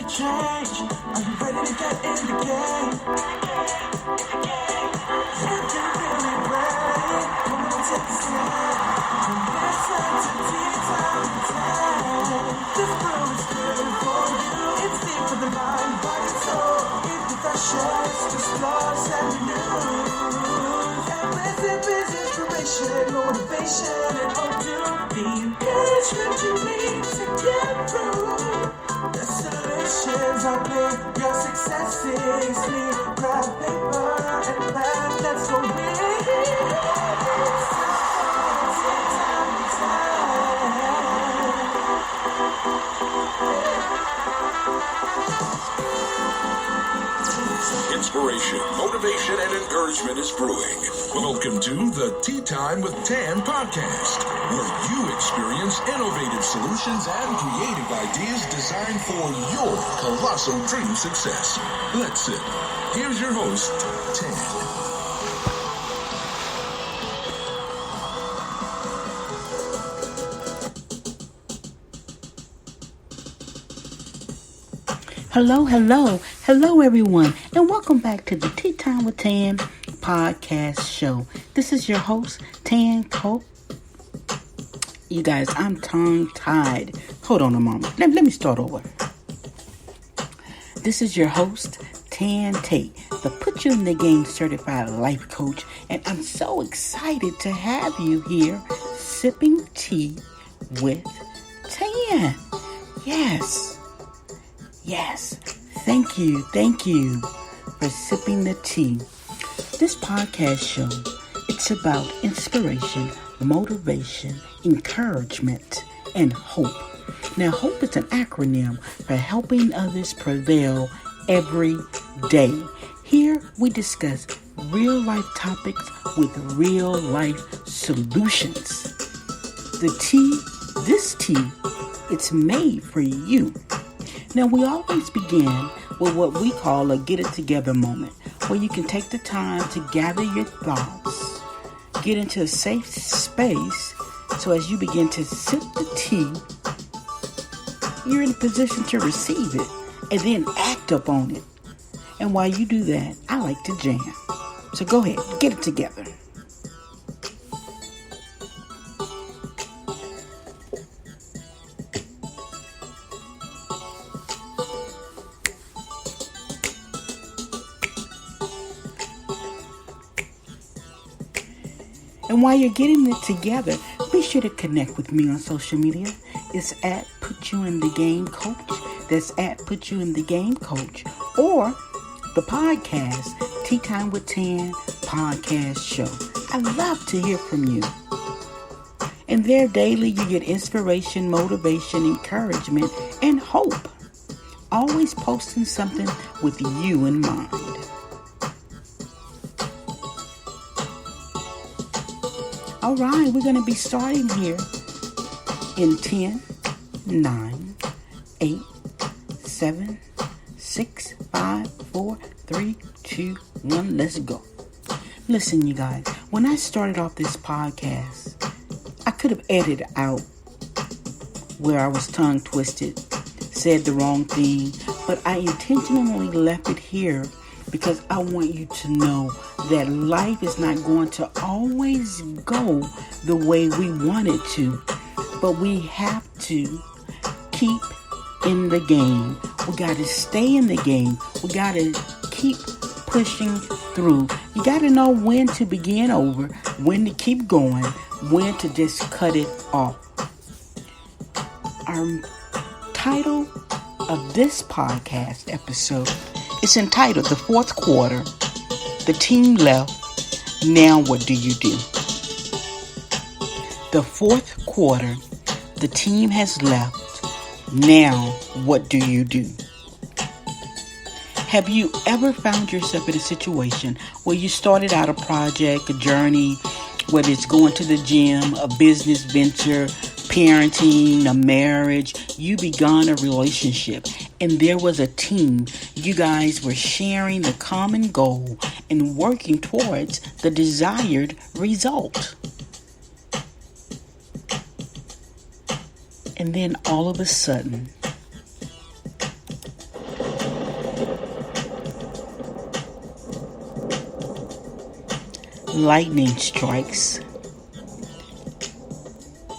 change? Are you ready to get in the game? If you're really ready, come on, take a step. And listen to Tea Time with Tan. This brew is good for you. It's deep for the mind, body, and soul. It's refreshing, just lost and renewed. And with it is inspiration, motivation, and hope to the encouragement you need to get through. The solutions are clear, your success is near. Grab paper and pen, let's go Inspiration, motivation, and encouragement is brewing. Welcome to the Tea Time with Tan podcast, where you experience innovative solutions and creative ideas designed for your colossal dream success. Let's sit. Here's your host, Tan. Hello everyone, and welcome back to the Tea Time with Tan podcast show. This is your host, Tan Cope. You guys, I'm tongue-tied. Hold on a moment. Let me start over. This is your host, Tan Tate, the Put You in the Game certified life coach, and I'm so excited to have you here sipping tea with Tan. Yes, thank you for sipping the tea. This podcast show, it's about inspiration, motivation, encouragement, and hope. Now, hope is an acronym for helping others prevail every day. Here, we discuss real-life topics with real-life solutions. This tea, it's made for you. Now, we always begin with what we call a get-it-together moment, where you can take the time to gather your thoughts, get into a safe space, so as you begin to sip the tea, you're in a position to receive it and then act upon it. And while you do that, I like to jam. So go ahead, get it together. And while you're getting it together, be sure to connect with me on social media. It's at Put You in the Game Coach. That's at Put You in the Game Coach. Or the podcast, Tea Time with Tan podcast show. I love to hear from you. And there daily you get inspiration, motivation, encouragement, and hope. Always posting something with you in mind. All right, we're going to be starting here in 10, 9, 8, 7, 6, 5, 4, 3, 2, 1. Let's go. Listen, you guys, when I started off this podcast, I could have edited out where I was tongue twisted, said the wrong thing, but I intentionally left it here because I want you to know that life is not going to always go the way we want it to. But we have to keep in the game. We got to stay in the game. We got to keep pushing through. You got to know when to begin over, when to keep going, when to just cut it off. Our title of this podcast episode is entitled The Fourth Quarter. The team left. Now what do you do? The fourth quarter. The team has left. Now what do you do? Have you ever found yourself in a situation where you started out a project, a journey, whether it's going to the gym, a business venture, parenting, a marriage, you began a relationship, and there was a team. You guys were sharing the common goal and working towards the desired result. And then all of a sudden, lightning strikes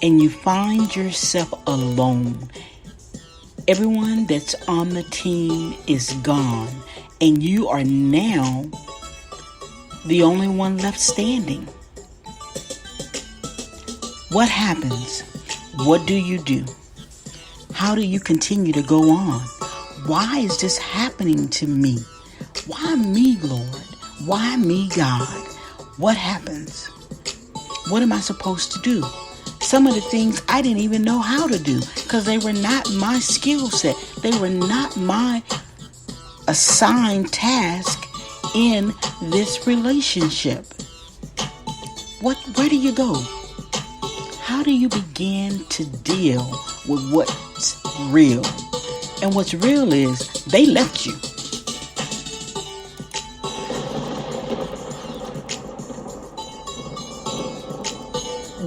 and you find yourself alone. Everyone that's on the team is gone, and you are now the only one left standing. What happens? What do you do? How do you continue to go on? Why is this happening to me? Why me, Lord? Why me, God? What happens? What am I supposed to do? Some of the things I didn't even know how to do because they were not my skill set. They were not my assigned task in this relationship. Where do you go? How do you begin to deal with what's real? And what's real is they left you.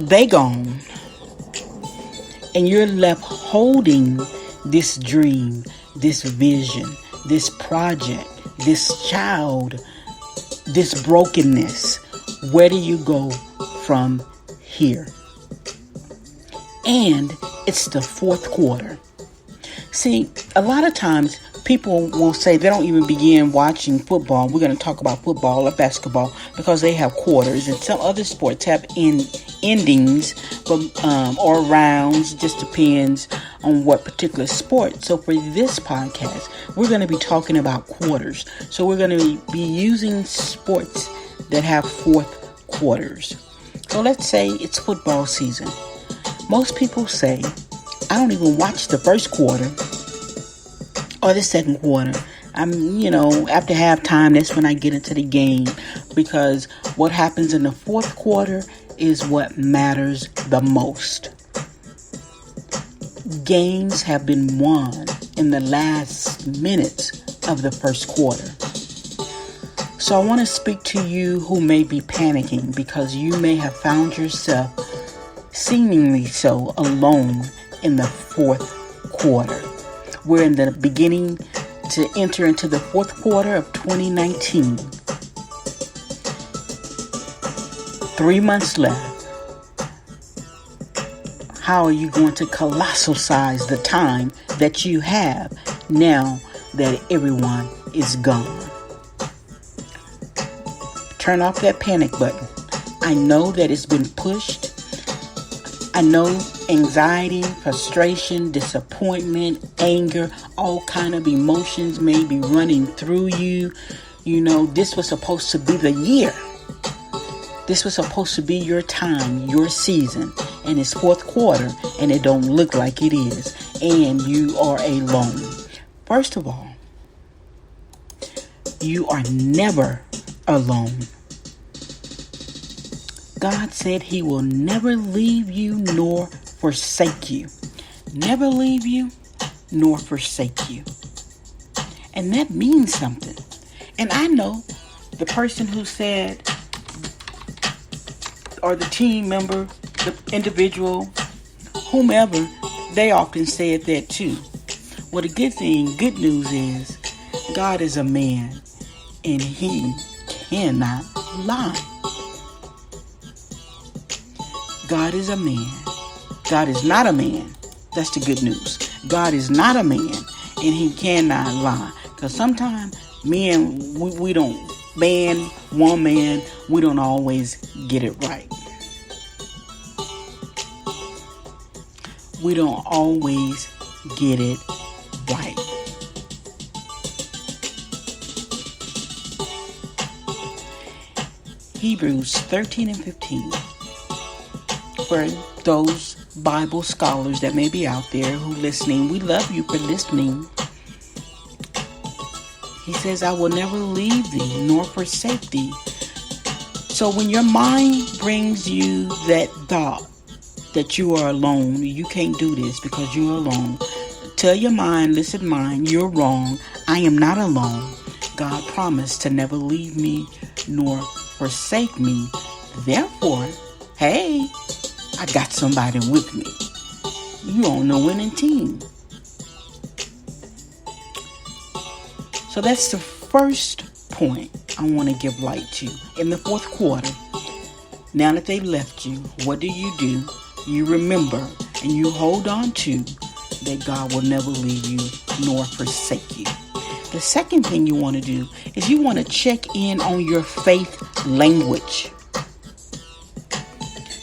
They gone. And you're left holding this dream, this vision, this project, this child, this brokenness. Where do you go from here? And it's the fourth quarter. See, a lot of times people will say they don't even begin watching football. We're going to talk about football or basketball because they have quarters, and some other sports have endings, or rounds. Just depends on what particular sport. So for this podcast, we're going to be talking about quarters. So we're going to be using sports that have fourth quarters. So let's say it's football season. Most people say, I don't even watch the first quarter or the second quarter. After halftime, that's when I get into the game, because what happens in the fourth quarter is what matters the most. Games have been won in the last minutes of the first quarter. So I want to speak to you who may be panicking because you may have found yourself seemingly so alone in the fourth quarter. We're in the beginning to enter into the fourth quarter of 2019. 3 months left. How are you going to colossal size the time that you have now that everyone is gone? Turn off that panic button. I know that it's been pushed. I know anxiety, frustration, disappointment, anger, all kind of emotions may be running through you. This was supposed to be the year. This was supposed to be your time, your season, and it's fourth quarter, and it don't look like it is, and you are alone. First of all, you are never alone. God said He will never leave you nor forsake you. Never leave you nor forsake you. And that means something. And I know the person who said, or the team member, the individual, whomever, they often said that too. Well, the good news is, God is a man and He cannot lie. God is a man. God is not a man. That's the good news. God is not a man, and He cannot lie. Because sometimes men, we don't, woman, we don't always get it right. We don't always get it right. Hebrews 13 and 15. For those Bible scholars that may be out there who listening, we love you for listening. He says, I will never leave thee nor forsake thee. So when your mind brings you that thought that you are alone, you can't do this because you're alone, tell your mind, listen mind, you're wrong. I am not alone. God promised to never leave me nor forsake me. Therefore, hey, I got somebody with me. You on the winning team. So that's the first point I want to give light to. In the fourth quarter, Now that they've left you, what do? You remember and you hold on to that God will never leave you nor forsake you. The second thing you want to do is you want to check in on your faith language.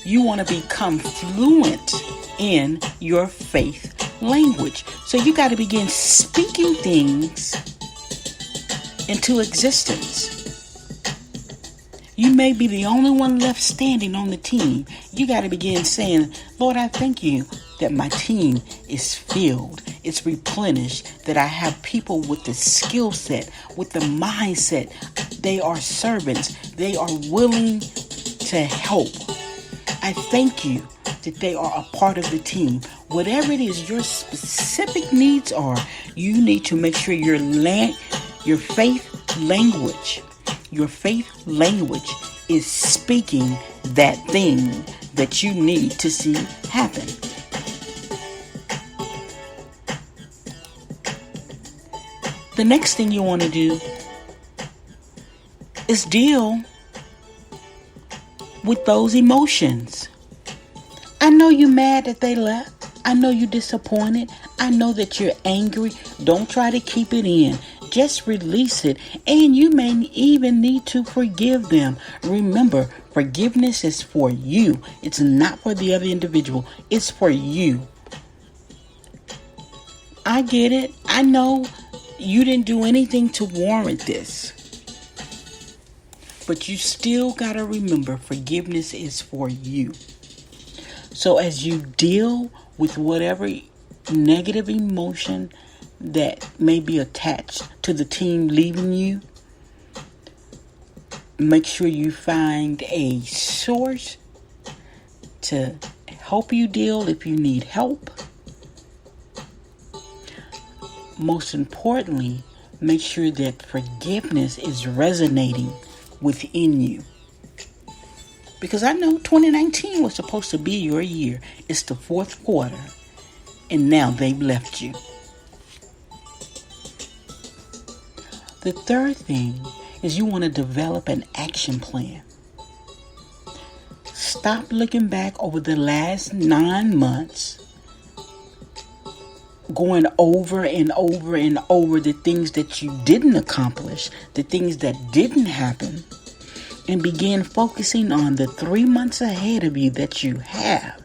You want to become fluent in your faith language. So you got to begin speaking things into existence. You may be the only one left standing on the team. You got to begin saying, Lord, I thank you that my team is filled, it's replenished, that I have people with the skill set, with the mindset. They are servants. They are willing to help. I thank you that they are a part of the team. Whatever it is your specific needs are, you need to make sure your faith language is speaking that thing that you need to see happen. The next thing you want to do is deal with those emotions. I know you're mad that they left. I know you're disappointed. I know that you're angry. Don't try to keep it in. Just release it. And you may even need to forgive them. Remember, forgiveness is for you. It's not for the other individual. It's for you. I get it. I know you didn't do anything to warrant this. But you still got to remember, forgiveness is for you. So as you deal with whatever negative emotion that may be attached to the team leaving you, make sure you find a source to help you deal if you need help. Most importantly, make sure that forgiveness is resonating within you. Because I know 2019 was supposed to be your year. It's the fourth quarter, and now they've left you. The third thing is you want to develop an action plan. Stop looking back over the last 9 months, going over and over and over the things that you didn't accomplish, the things that didn't happen, and begin focusing on the 3 months ahead of you that you have.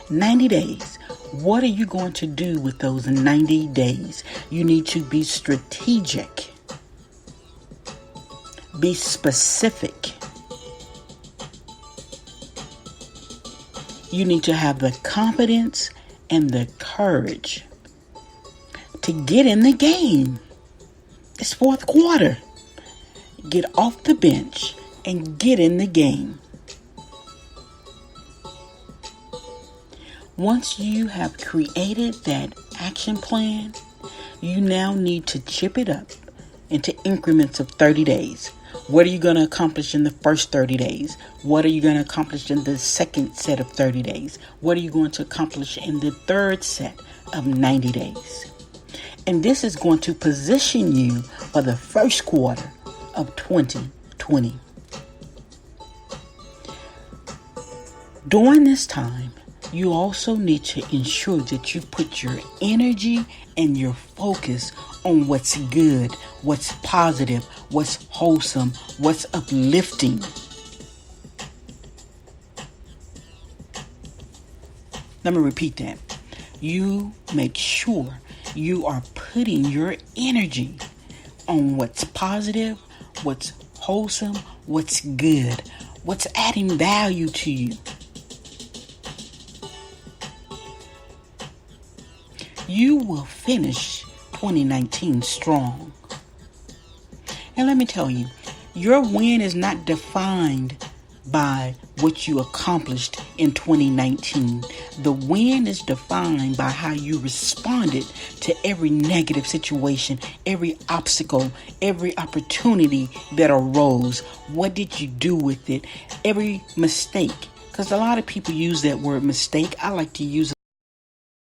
90 days. What are you going to do with those 90 days? You need to be strategic. Be specific. You need to have the confidence and the courage to get in the game. It's fourth quarter. Get off the bench and get in the game. Once you have created that action plan, you now need to chip it up into increments of 30 days. What are you going to accomplish in the first 30 days? What are you going to accomplish in the second set of 30 days? What are you going to accomplish in the third set of 90 days? And this is going to position you for the first quarter of 2020. During this time, you also need to ensure that you put your energy and your focus on what's good, what's positive, what's wholesome, what's uplifting. Let me repeat that. You make sure you are putting your energy on what's positive, what's wholesome, what's good, what's adding value to you. You will finish 2019 strong. And let me tell you, your win is not defined by what you accomplished in 2019. The win is defined by how you responded to every negative situation, every obstacle, every opportunity that arose. What did you do with it? Every mistake. Because a lot of people use that word mistake. I like to use